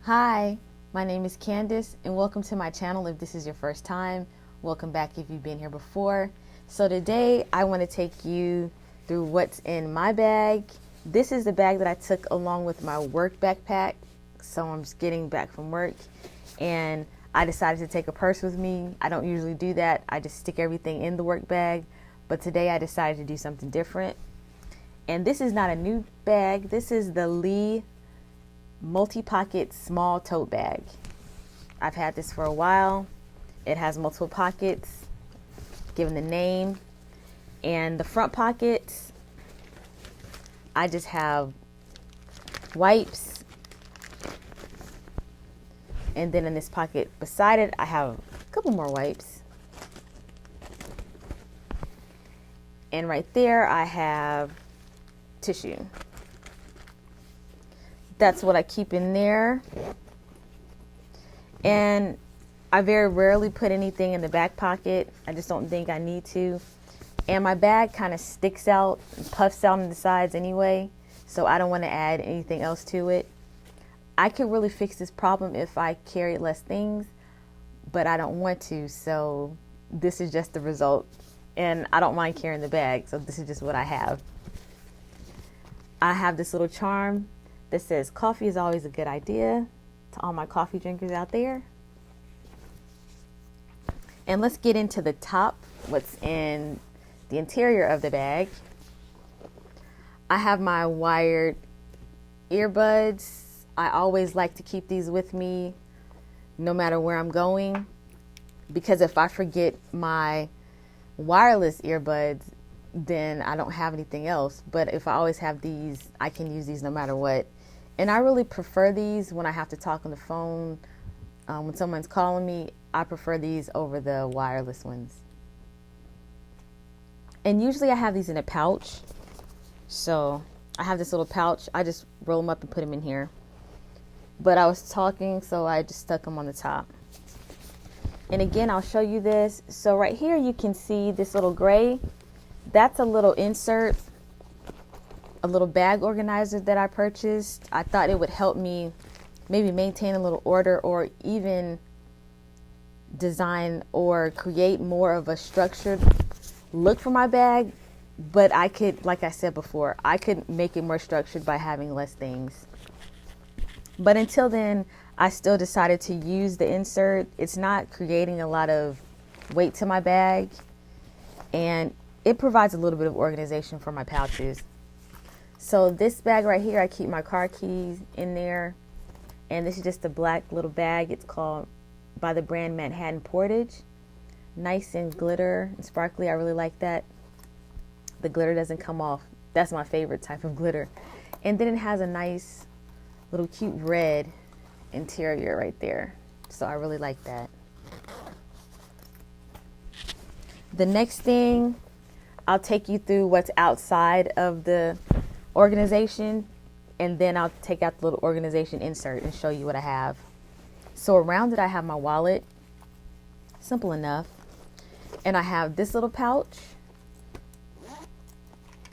Hi, my name is Candace and welcome to my channel. If this is your first time, welcome back if you've been here before. So today I want to take you through what's in my bag. This is the bag that I took along with my work backpack. So I'm just getting back from work and I decided to take a purse with me. I don't usually do that. I just stick everything in the work bag. But today I decided to do something different. And this is not a new bag. This is the Lee multi-pocket small tote bag. I've had this for a while. It has multiple pockets, given the name. And the front pockets, I just have wipes. And then in this pocket beside it, I have a couple more wipes. And right there, I have tissue. That's what I keep in there. And I very rarely put anything in the back pocket. I just don't think I need to. And my bag kind of sticks out and puffs out on the sides anyway, so I don't want to add anything else to it. I could really fix this problem if I carried less things, but I don't want to, so this is just the result. And I don't mind carrying the bag, so this is just what I have. I have this little charm that says coffee is always a good idea, to all my coffee drinkers out there. And let's get into the top, what's in the interior of the bag. I have my wired earbuds. I always like to keep these with me no matter where I'm going, because if I forget my wireless earbuds, then I don't have anything else. But if I always have these, I can use these no matter what. And I really prefer these when I have to talk on the phone. When someone's calling me, I prefer these over the wireless ones. And usually I have these in a pouch. So I have this little pouch. I just roll them up and put them in here. But I was talking, so I just stuck them on the top. And again, I'll show you this. So right here you can see this little gray. That's a little insert, a little bag organizer that I purchased. I thought it would help me maybe maintain a little order or even design or create more of a structured look for my bag. But I could, like I said before, I could make it more structured by having less things. But until then, I still decided to use the insert. It's not creating a lot of weight to my bag, and it provides a little bit of organization for my pouches. So this bag right here, I keep my car keys in there. And this is just a black little bag. It's called by the brand Manhattan Portage. Nice and glitter and sparkly. I really like that. The glitter doesn't come off. That's my favorite type of glitter. And then it has a nice little cute red interior right there. So I really like that. The next thing, I'll take you through what's outside of the organization, and then I'll take out the little organization insert and show you what I have. So around it I have my wallet, simple enough, and I have this little pouch,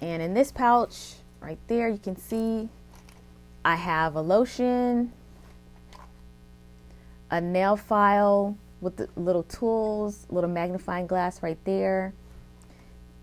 and in this pouch right there you can see I have a lotion, a nail file with the little tools, little magnifying glass right there.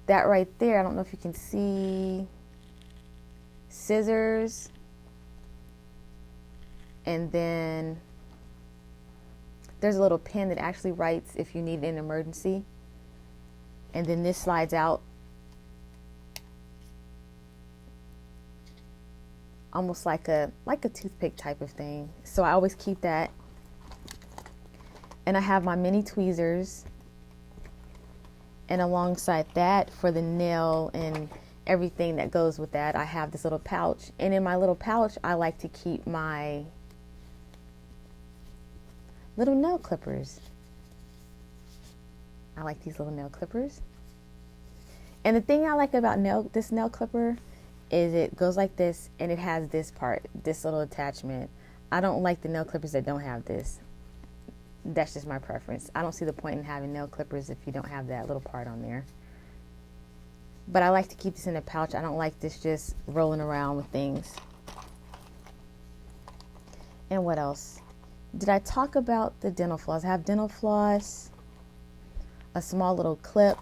That right there, I don't know if you can see, scissors, and then there's a little pen that actually writes if you need an emergency, and then this slides out almost like a toothpick type of thing. So I always keep that. And I have my mini tweezers, and alongside that, for the nail and everything that goes with that, I have this little pouch. And in my little pouch, I like to keep my little nail clippers. I like these little nail clippers. And the thing I like about this nail clipper is it goes like this, and it has this part, this little attachment. I don't like the nail clippers that don't have this. That's just my preference. I don't see the point in having nail clippers if you don't have that little part on there. But I like to keep this in a pouch. I don't like this just rolling around with things. And what else? Did I talk about the dental floss? I have dental floss, a small little clip,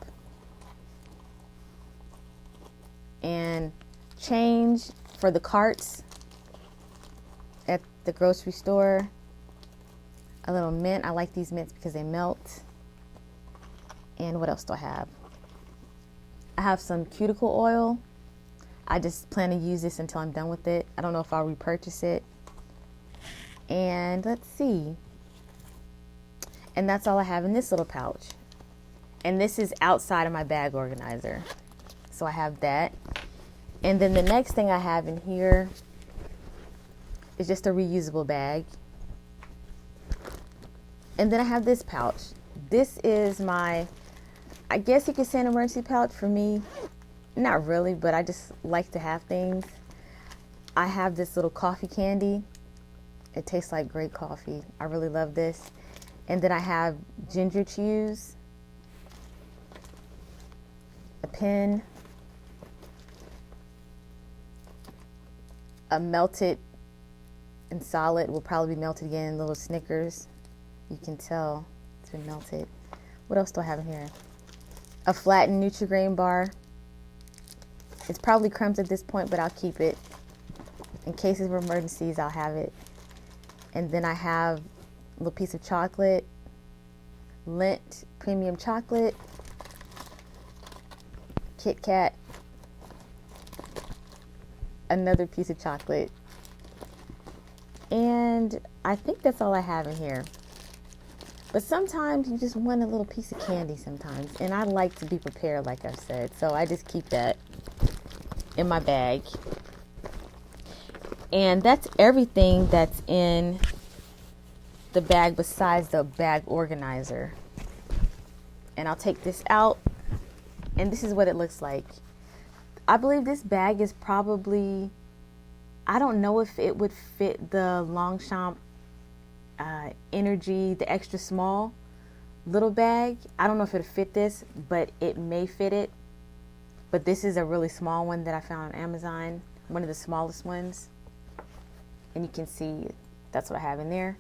and change for the carts at the grocery store. A little mint. I like these mints because they melt. And what else do I have? I have some cuticle oil. I just plan to use this until I'm done with it. I don't know if I'll repurchase it. And let's see. And that's all I have in this little pouch. And this is outside of my bag organizer. So I have that. And then the next thing I have in here is just a reusable bag. And then I have this pouch. This is my, I guess you could say, an emergency pouch for me. Not really, but I just like to have things. I have this little coffee candy. It tastes like great coffee. I really love this. And then I have ginger chews, a pen, a melted and solid, will probably be melted again, little Snickers. You can tell it's been melted. What else do I have in here? A flattened Nutri-Grain bar. It's probably crumbs at this point, but I'll keep it. In cases of emergencies, I'll have it. And then I have a little piece of chocolate, Lindt premium chocolate, Kit Kat, another piece of chocolate. And I think that's all I have in here. But sometimes you just want a little piece of candy sometimes. And I like to be prepared, like I've said. So I just keep that in my bag. And that's everything that's in the bag besides the bag organizer. And I'll take this out. And this is what it looks like. I believe this bag is probably, I don't know if it would fit the Longchamp Energy, the extra small little bag. I don't know if it'll fit this, but it may fit it. But this is a really small one that I found on Amazon, one of the smallest ones. And you can see that's what I have in there.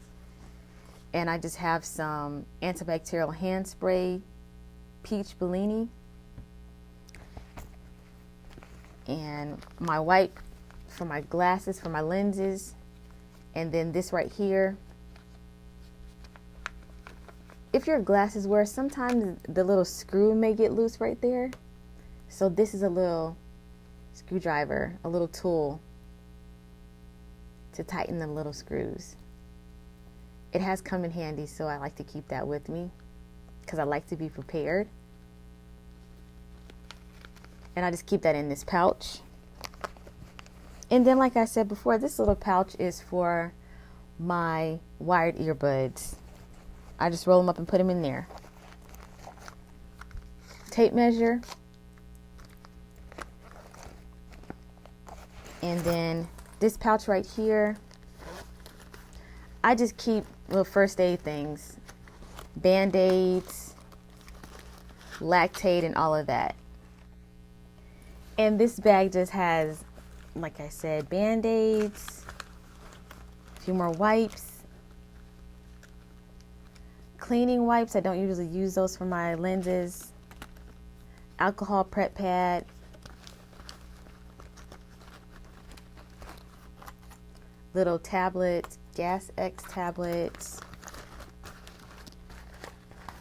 And I just have some antibacterial hand spray, peach Bellini, and my wipe for my glasses, for my lenses, and then this right here. If you're a glasses wearer, sometimes the little screw may get loose right there. So this is a little screwdriver, a little tool to tighten the little screws. It has come in handy, so I like to keep that with me because I like to be prepared. And I just keep that in this pouch. And then, like I said before, this little pouch is for my wired earbuds. I just roll them up and put them in there. Tape measure. And then this pouch right here, I just keep little first aid things. Band-Aids, Lactate, and all of that. And this bag just has, like I said, Band-Aids, a few more wipes, cleaning wipes. I don't usually use those for my lenses. Alcohol prep pad. Little tablets, Gas X tablets.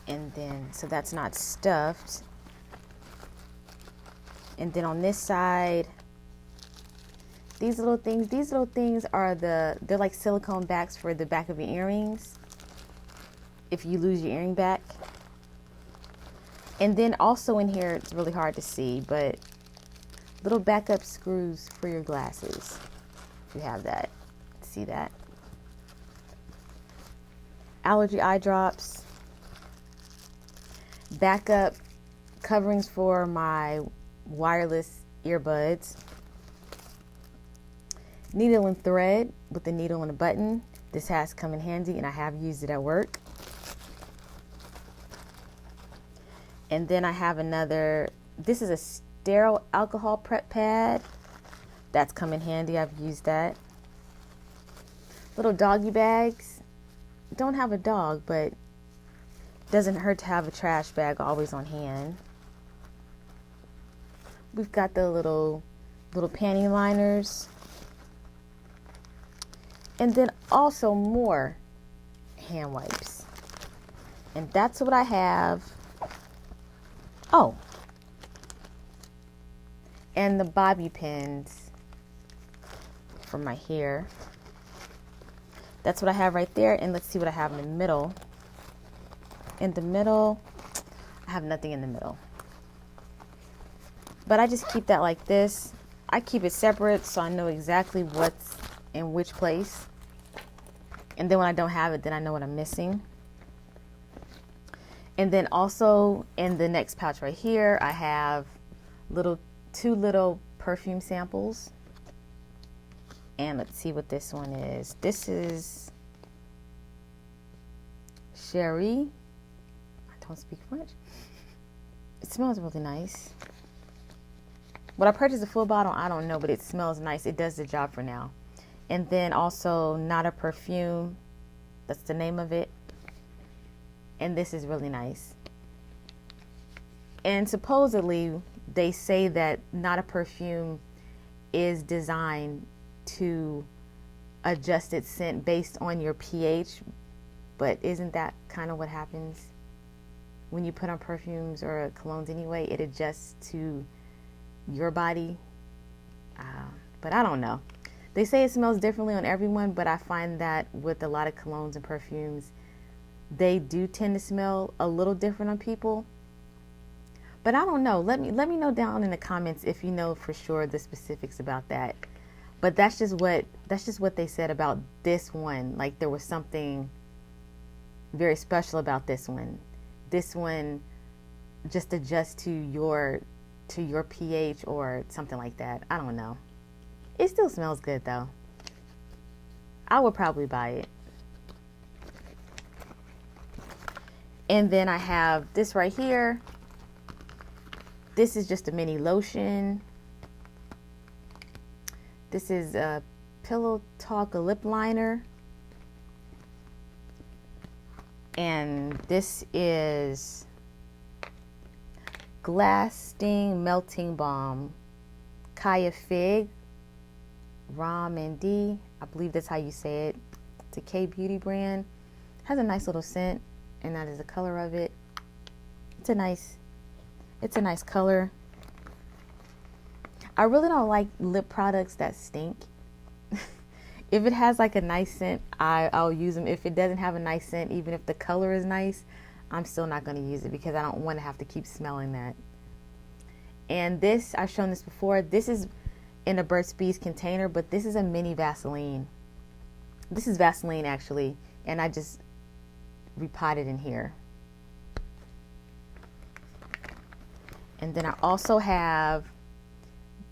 And then, so that's not stuffed. And then on this side, these little things are they're like silicone backs for the back of your earrings if you lose your earring back. And then also in here, it's really hard to see, but little backup screws for your glasses, if you have that. See that? Allergy eye drops, backup coverings for my wireless earbuds, needle and thread with the needle and a button. This has come in handy and I have used it at work. And then I have another, this is a sterile alcohol prep pad. That's come in handy, I've used that. Little doggy bags. Don't have a dog, but doesn't hurt to have a trash bag always on hand. We've got the little panty liners. And then also more hand wipes. And that's what I have. Oh. And the bobby pins for my hair. That's what I have right there. And let's see what I have in the middle. In the middle, I have nothing in the middle. But I just keep that like this. I keep it separate so I know exactly what's in which place. And then when I don't have it, then I know what I'm missing. And then also in the next pouch right here, I have two little perfume samples. And let's see what this one is. This is Sherry. I don't speak French. It smells really nice. Would I purchase a full bottle? I don't know, but it smells nice. It does the job for now. And then also Not a Perfume. That's the name of it. And this is really nice. And supposedly they say that Not a Perfume is designed to adjust its scent based on your pH. But isn't that kind of what happens when you put on perfumes or colognes anyway? It adjusts to your body. But I don't know. They say it smells differently on everyone, but I find that with a lot of colognes and perfumes, they do tend to smell a little different on people. But I don't know. Let me know down in the comments if you know for sure the specifics about that. But that's just what they said about this one. Like there was something very special about this one. This one just adjusts to your pH or something like that. I don't know. It still smells good though. I would probably buy it. And then I have this right here. This is just a mini lotion. This is a Pillow Talk lip liner. And this is Glass Sting Melting Balm. Kaya Fig. Rom and D. I believe that's how you say it. It's a K-Beauty brand. Has a nice little scent. And that is the color of it. It's a nice color. I really don't like lip products that stink. If it has like a nice scent, I'll use them. If it doesn't have a nice scent, even if the color is nice, I'm still not going to use it because I don't want to have to keep smelling that. And this, I've shown this before. This is in a Burt's Bees container, but this is a mini Vaseline. This is Vaseline actually, and I just repotted in here. And then I also have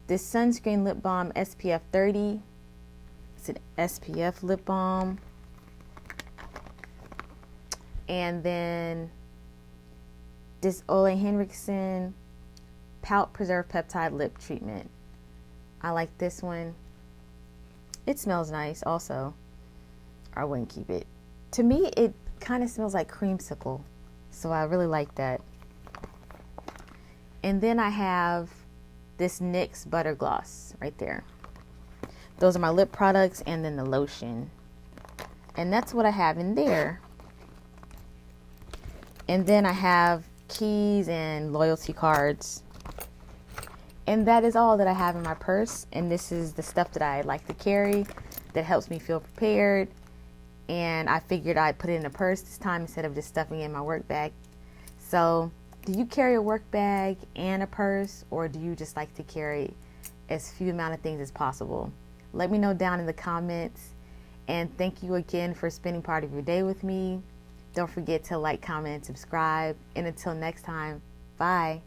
this sunscreen lip balm SPF 30. It's an SPF lip balm. And then this Ole Henriksen Pout Preserve Peptide Lip Treatment. I like this one. It smells nice also. I wouldn't keep it. To me, it kind of smells like creamsicle. So I really like that. And then I have this NYX Butter Gloss right there. Those are my lip products and then the lotion. And that's what I have in there. And then I have keys and loyalty cards. And that is all that I have in my purse. And this is the stuff that I like to carry that helps me feel prepared. And I figured I'd put it in a purse this time instead of just stuffing it in my work bag. So, do you carry a work bag and a purse, or do you just like to carry as few amount of things as possible? Let me know down in the comments. And thank you again for spending part of your day with me. Don't forget to like, comment, and subscribe. And until next time, bye.